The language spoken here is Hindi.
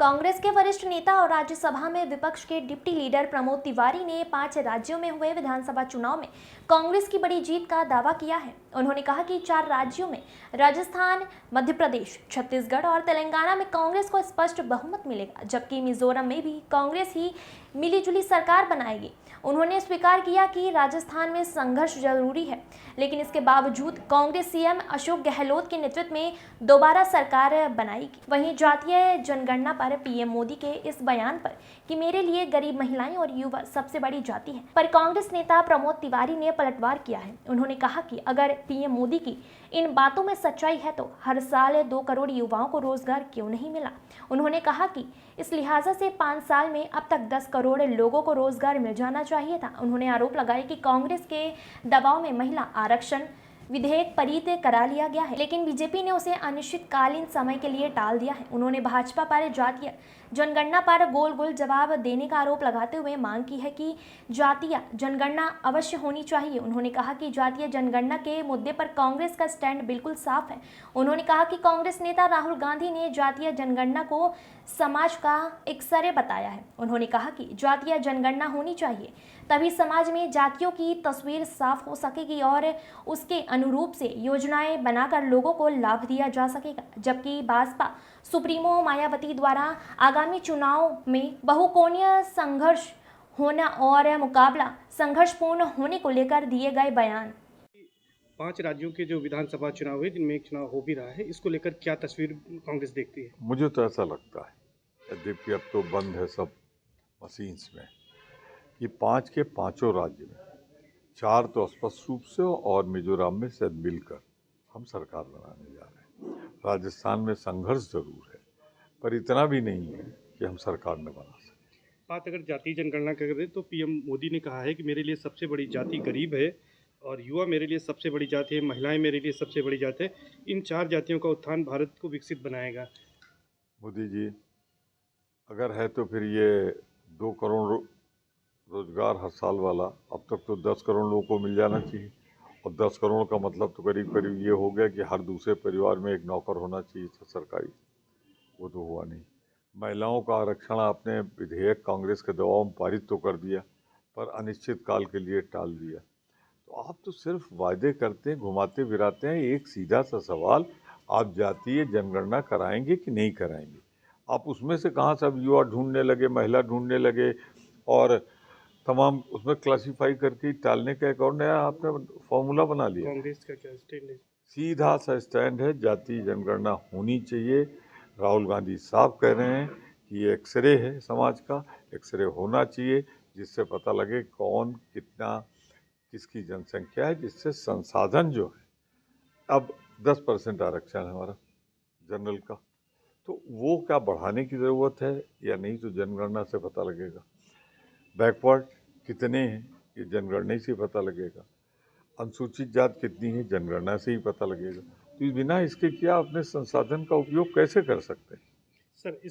कांग्रेस के वरिष्ठ नेता और राज्यसभा में विपक्ष के डिप्टी लीडर प्रमोद तिवारी ने 5 राज्यों में हुए विधानसभा चुनाव में कांग्रेस की बड़ी जीत का दावा किया है। उन्होंने कहा कि 4 राज्यों में राजस्थान, मध्य प्रदेश, छत्तीसगढ़ और तेलंगाना में कांग्रेस को स्पष्ट बहुमत मिलेगा, जबकि मिजोरम में भी कांग्रेस ही मिलीजुली सरकार बनाएगी। उन्होंने स्वीकार किया कि राजस्थान में संघर्ष जरूरी है, लेकिन इसके बावजूद कांग्रेस सीएम अशोक गहलोत के नेतृत्व में दोबारा सरकार बनाएगी। वहीं जातीय जनगणना पर पीएम मोदी के इस बयान पर कि मेरे लिए गरीब महिलाएं और युवा सबसे बड़ी जाति है, पर कांग्रेस नेता प्रमोद तिवारी ने पलटवार किया है। उन्होंने कहा कि अगर पीएम मोदी की इन बातों में सच्चाई है तो हर साल 2 करोड़ युवाओं को रोजगार क्यों नहीं मिला। उन्होंने कहा कि इस लिहाजा से 5 साल में अब तक 10 करोड़ लोगों को रोजगार मिल जाना चाहिए था। उन्होंने आरोप लगाया कि कांग्रेस के दबाव में महिला आरक्षण विधेयक पारित करा लिया गया है, लेकिन बीजेपी ने उसे अनिश्चितकालीन समय के लिए टाल दिया है। उन्होंने भाजपा पर जातीय जनगणना पर गोल गोल जवाब देने का आरोप लगाते हुए मांग की है कि जातीय जनगणना अवश्य होनी चाहिए। उन्होंने कहा कि जातीय जनगणना के मुद्दे पर कांग्रेस का स्टैंड बिल्कुल साफ है। उन्होंने कहा कि कांग्रेस नेता राहुल गांधी ने जातीय जनगणना को समाज का एक सरे बताया है। उन्होंने कहा कि जातीय जनगणना होनी चाहिए, तभी समाज में जातियों की तस्वीर साफ हो सकेगी और उसके अनुरूप से योजनाएं बनाकर लोगों को लाभ दिया जा सकेगा। जबकि भाजपा सुप्रीमो मायावती द्वारा आगामी चुनाव में बहुकोणीय संघर्ष होना और मुकाबला संघर्षपूर्ण होने को लेकर दिए गए बयान। 5 राज्यों के जो विधानसभा चुनाव है, जिनमें एक चुनाव हो भी रहा है, इसको लेकर क्या तस्वीर कांग्रेस देखती है? मुझे तो ऐसा लगता है, यद्यपि अब तो बंद है सब मशीन्स में, कि 5 के पांचों राज्य में 4 तो स्पष्ट रूप से और मिजोरम में शायद मिलकर हम सरकार बनाने जा रहे हैं। राजस्थान में संघर्ष जरूर है, पर इतना भी नहीं है कि हम सरकार न बना सकें। बात अगर जातीय जनगणना की करें तो पीएम मोदी ने कहा है कि मेरे लिए सबसे बड़ी जाति गरीब है और युवा मेरे लिए सबसे बड़ी जाति है, महिलाएं मेरे लिए सबसे बड़ी जाति है। इन 4 जातियों का उत्थान भारत को विकसित बनाएगा। मोदी जी अगर है तो फिर ये 2 करोड़ रोजगार हर साल वाला अब तक तो 10 करोड़ लोगों को मिल जाना चाहिए, और 10 करोड़ का मतलब तो करीब करीब ये हो गया कि हर दूसरे परिवार में एक नौकर होना चाहिए था सरकारी। वो तो हुआ नहीं। महिलाओं का आरक्षण आपने विधेयक कांग्रेस के दबाव में पारित तो कर दिया, पर अनिश्चित काल के लिए टाल दिया। तो आप तो सिर्फ वायदे करते हैं, घुमाते फिराते हैं। एक सीधा सा सवाल, आप जातीय जनगणना कराएंगे कि नहीं कराएंगे? आप उसमें से कहाँ सब युवा ढूंढने लगे, महिला ढूंढने लगे, और तमाम उसमें क्लासिफाई करके टालने का एक और नया आपने फॉर्मूला बना लिया। कांग्रेस का क्या स्टैंड है? सीधा सा स्टैंड है, जातीय जनगणना होनी चाहिए। राहुल गांधी साफ कह रहे हैं कि ये एक्सरे है समाज का, एक्सरे होना चाहिए, जिससे पता लगे कौन कितना किसकी जनसंख्या है, जिससे संसाधन जो है, अब 10% आरक्षण है हमारा जनरल का, तो वो क्या बढ़ाने की ज़रूरत है या नहीं, तो जनगणना से पता लगेगा। बैकवर्ड कितने हैं ये जनगणना से पता लगेगा। अनुसूचित जात कितनी है जनगणना से ही पता लगेगा। तो बिना इसके क्या अपने संसाधन का उपयोग कैसे कर सकते हैं? सर, इस